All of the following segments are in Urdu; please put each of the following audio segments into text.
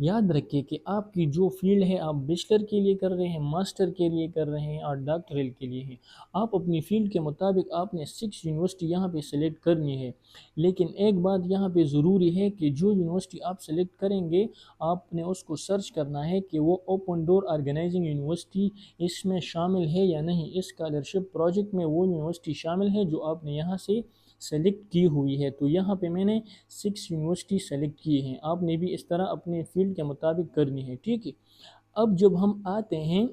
یاد رکھیے کہ آپ کی جو فیلڈ ہے آپ بیچلر کے لیے کر رہے ہیں، ماسٹر کے لیے کر رہے ہیں اور ڈاکٹرل کے لیے ہیں، آپ اپنی فیلڈ کے مطابق آپ نے 6 یونیورسٹی یہاں پہ سلیکٹ کرنی ہے۔ لیکن ایک بات یہاں پہ ضروری ہے کہ جو یونیورسٹی آپ سلیکٹ کریں گے آپ نے اس کو سرچ کرنا ہے کہ وہ اوپن ڈور آرگنائزنگ یونیورسٹی اس میں شامل ہے یا نہیں، اس اسکالرشپ پروجیکٹ میں وہ یونیورسٹی شامل ہے جو آپ نے یہاں سے سلیکٹ کی ہوئی ہے۔ تو یہاں پہ میں نے 6 یونیورسٹی سلیکٹ کی ہیں، آپ نے بھی اس طرح اپنے فیلڈ کے مطابق کرنی ہے، ٹھیک ہے۔ اب جب ہم آتے ہیں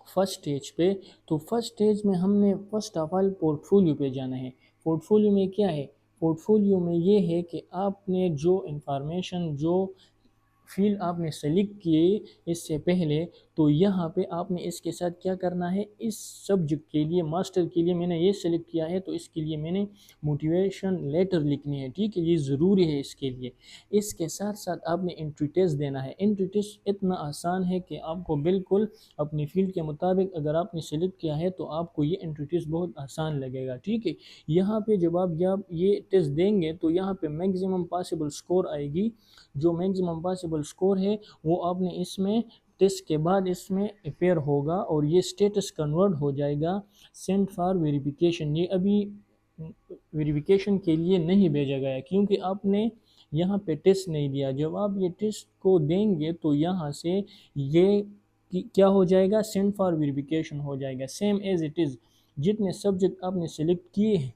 فرسٹ سٹیج پہ، تو فرسٹ سٹیج میں ہم نے first of all port folio پہ جانا ہے۔ پورٹ فولیو میں کیا ہے؟ پورٹ فولیو میں یہ ہے کہ آپ نے جو انفارمیشن، جو فیلڈ آپ نے سلیکٹ کیے اس سے پہلے، تو یہاں پہ آپ نے اس کے ساتھ کیا کرنا ہے، اس سبجیکٹ کے لیے ماسٹر کے لیے میں نے یہ سلیکٹ کیا ہے تو اس کے لیے میں نے موٹیویشن لیٹر لکھنی ہے، ٹھیک ہے، یہ ضروری ہے اس کے لیے۔ اس کے ساتھ ساتھ آپ نے انٹری ٹیسٹ دینا ہے۔ انٹری ٹیسٹ اتنا آسان ہے کہ آپ کو بالکل اپنی فیلڈ کے مطابق اگر آپ نے سلیکٹ کیا ہے تو آپ کو یہ انٹری ٹیسٹ بہت آسان لگے گا، ٹھیک ہے۔ یہاں پہ جب آپ یہ ٹیسٹ دیں گے تو یہاں پہ میگزیمم پاسبل سکور آئے گی، جو میگزیمم پاسبل سکور ہے وہ آپ نے اس میں ٹیسٹ کے بعد اس میں اپیئر ہوگا اور یہ سٹیٹس کنورٹ ہو جائے گا سینٹ فار ویریفیکیشن۔ یہ ابھی ویریفیکیشن کے لیے نہیں بھیجا گیا کیونکہ آپ نے یہاں پہ ٹیسٹ نہیں دیا۔ جب آپ یہ ٹیسٹ کو دیں گے تو یہاں سے یہ کیا ہو جائے گا، سینٹ فار ویریفیکیشن ہو جائے گا، سیم ایز اٹ از۔ جتنے سبجیکٹ آپ نے سلیکٹ کیے ہیں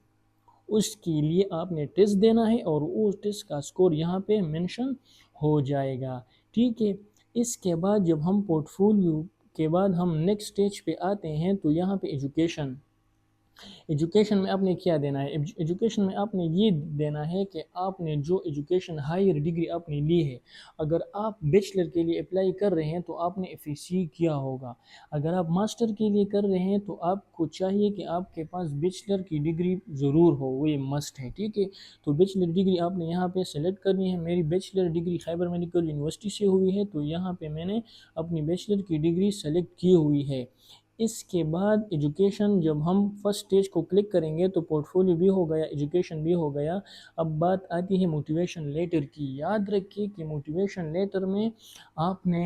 اس کے لیے آپ نے ٹیسٹ دینا ہے اور اس ٹیسٹ کا سکور یہاں پہ منشن ہو جائے گا، ٹھیک ہے۔ اس کے بعد جب ہم پورٹ فولیو کے بعد ہم نیکسٹ سٹیج پہ آتے ہیں تو یہاں پہ ایجوکیشن میں آپ نے کیا دینا ہے؟ ایجوکیشن میں آپ نے یہ دینا ہے کہ آپ نے جو ایجوکیشن ہائر ڈگری آپ نے لی ہے، اگر آپ بیچلر کے لیے اپلائی کر رہے ہیں تو آپ نے FEC کیا ہوگا، اگر آپ ماسٹر کے لیے کر رہے ہیں تو آپ کو چاہیے کہ آپ کے پاس بیچلر کی ڈگری ضرور ہو، وہ یہ مسٹ ہے، ٹھیک ہے۔ تو بیچلر ڈگری آپ نے یہاں پہ سلیکٹ کرنی ہے۔ میری بیچلر ڈگری خیبر میڈیکل یونیورسٹی سے ہوئی ہے تو یہاں پہ میں نے اپنی بیچلر کی ڈگری سلیکٹ کی ہوئی ہے۔ اس کے بعد ایجوکیشن جب ہم فرسٹ سٹیج کو کلک کریں گے تو پورٹ فولیو بھی ہو گیا، ایجوکیشن بھی ہو گیا۔ اب بات آتی ہے موٹیویشن لیٹر کی۔ یاد رکھیے کہ موٹیویشن لیٹر میں آپ نے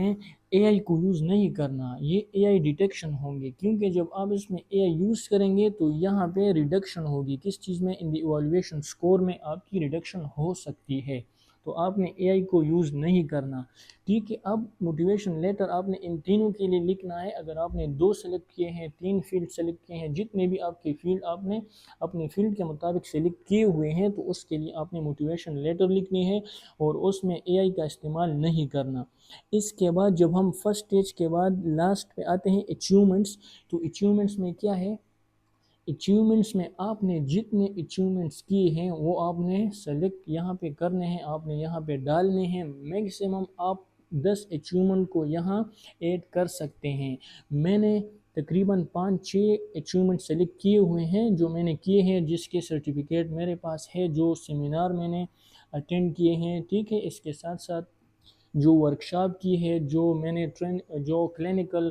AI کو یوز نہیں کرنا، یہ AI ڈیٹیکشن ہوں گے، کیونکہ جب آپ اس میں AI یوز کریں گے تو یہاں پہ ریڈکشن ہوگی، کس چیز میں، ان دی ایوالویشن سکور میں آپ کی ریڈکشن ہو سکتی ہے، تو آپ نے AI کو یوز نہیں کرنا، ٹھیک ہے۔ اب موٹیویشن لیٹر آپ نے ان تینوں کے لیے لکھنا ہے۔ اگر آپ نے 2 سلیکٹ کیے ہیں، 3 فیلڈ سلیکٹ کیے ہیں، جتنے بھی آپ کے فیلڈ آپ نے اپنے فیلڈ کے مطابق سلیکٹ کیے ہوئے ہیں تو اس کے لیے آپ نے موٹیویشن لیٹر لکھنی ہے اور اس میں AI کا استعمال نہیں کرنا۔ اس کے بعد جب ہم فرسٹ سٹیج کے بعد لاسٹ پہ آتے ہیں اچیومنٹس، تو اچیومنٹس میں کیا ہے؟ اچیومنٹس میں آپ نے جتنے اچیومنٹس کیے ہیں وہ آپ نے سلیکٹ یہاں پہ کرنے ہیں، آپ نے یہاں پہ ڈالنے ہیں۔ میکسیمم آپ 10 اچیومنٹ کو یہاں ایڈ کر سکتے ہیں۔ میں نے تقریباً 5-6 اچیومنٹ سلیکٹ کیے ہوئے ہیں جو میں نے کیے ہیں، جس کے سرٹیفکیٹ میرے پاس ہے، جو سیمینار میں نے اٹینڈ کیے ہیں، ٹھیک ہے۔ اس کے ساتھ ساتھ جو ورکشاپ کی ہے، جو میں نے جو کلینکل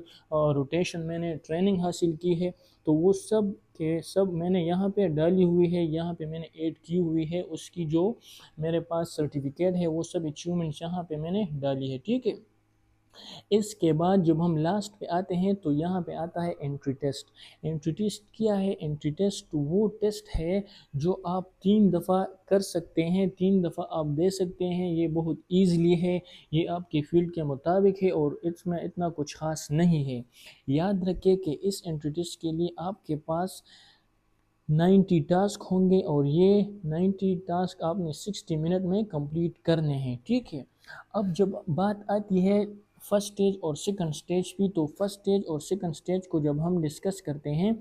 روٹیشن میں نے ٹریننگ حاصل کی ہے، تو وہ سب کے سب میں نے یہاں پہ ڈالی ہوئی ہے، یہاں پہ میں نے ایڈ کی ہوئی ہے، اس کی جو میرے پاس سرٹیفکیٹ ہے وہ سب اچیومنٹس یہاں پہ میں نے ڈالی ہے، ٹھیک ہے۔ اس کے بعد جب ہم لاسٹ پہ آتے ہیں تو یہاں پہ آتا ہے انٹری ٹیسٹ۔ انٹری ٹیسٹ کیا ہے؟ انٹری ٹیسٹ وہ ٹیسٹ ہے جو آپ 3 دفعہ کر سکتے ہیں، 3 دفعہ آپ دے سکتے ہیں، یہ بہت ایزلی ہے، یہ آپ کی فیلڈ کے مطابق ہے اور اس میں اتنا کچھ خاص نہیں ہے۔ یاد رکھیں کہ اس انٹری ٹیسٹ کے لیے آپ کے پاس 90 ٹاسک ہوں گے اور یہ 90 ٹاسک آپ نے 60 منٹ میں کمپلیٹ کرنے ہیں، ٹھیک ہے۔ اب جب بات آتی ہے فرسٹ سٹیج اور سیکنڈ سٹیج کی، تو فرسٹ سٹیج اور سیکنڈ سٹیج کو جب ہم ڈسکس کرتے ہیں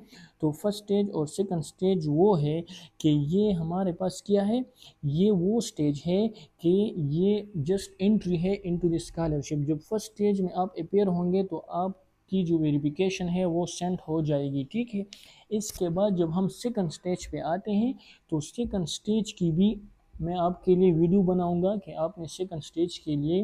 تو فرسٹ سٹیج اور سیکنڈ سٹیج وہ ہے کہ یہ ہمارے پاس کیا ہے، یہ وہ سٹیج ہے کہ یہ جسٹ انٹری ہے انٹو دی اسکالرشپ۔ جب فرسٹ سٹیج میں آپ اپیئر ہوں گے تو آپ کی جو ویریفیکیشن ہے وہ سینٹ ہو جائے گی، ٹھیک ہے۔ اس کے بعد جب ہم سیکنڈ سٹیج پہ آتے ہیں تو سیکنڈ سٹیج کی بھی میں آپ کے لیے ویڈیو بناؤں گا کہ آپ نے سیکنڈ سٹیج کے لیے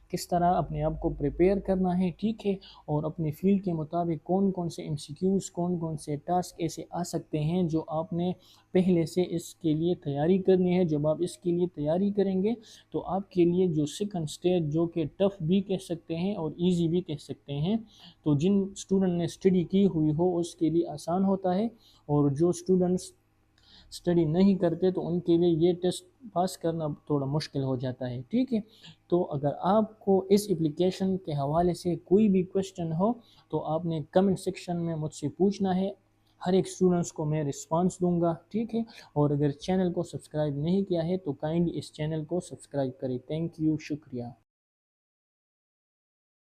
کس طرح اپنے آپ کو پریپیئر کرنا ہے، ٹھیک ہے، اور اپنے فیلڈ کے مطابق کون کون سے MCQs، کون کون سے ٹاسک ایسے آ سکتے ہیں جو آپ نے پہلے سے اس کے لیے تیاری کرنی ہے۔ جب آپ اس کے لیے تیاری کریں گے تو آپ کے لیے جو سیکنڈ سٹیج جو کہ ٹف بھی کہہ سکتے ہیں اور ایزی بھی کہہ سکتے ہیں، تو جن اسٹوڈنٹ نے اسٹڈی کی ہوئی ہو اس کے لیے آسان ہوتا ہے، اور جو اسٹوڈنٹس اسٹڈی نہیں کرتے تو ان کے لیے یہ ٹیسٹ پاس کرنا تھوڑا مشکل ہو جاتا ہے، ٹھیک ہے۔ تو اگر آپ کو اس اپلیکیشن کے حوالے سے کوئی بھی کویسچن ہو تو آپ نے کمنٹ سیکشن میں مجھ سے پوچھنا ہے، ہر ایک اسٹوڈنٹس کو میں رسپانس دوں گا، ٹھیک ہے۔ اور اگر چینل کو سبسکرائب نہیں کیا ہے تو کائنڈلی اس چینل کو سبسکرائب کریں۔ تھینک یو، شکریہ۔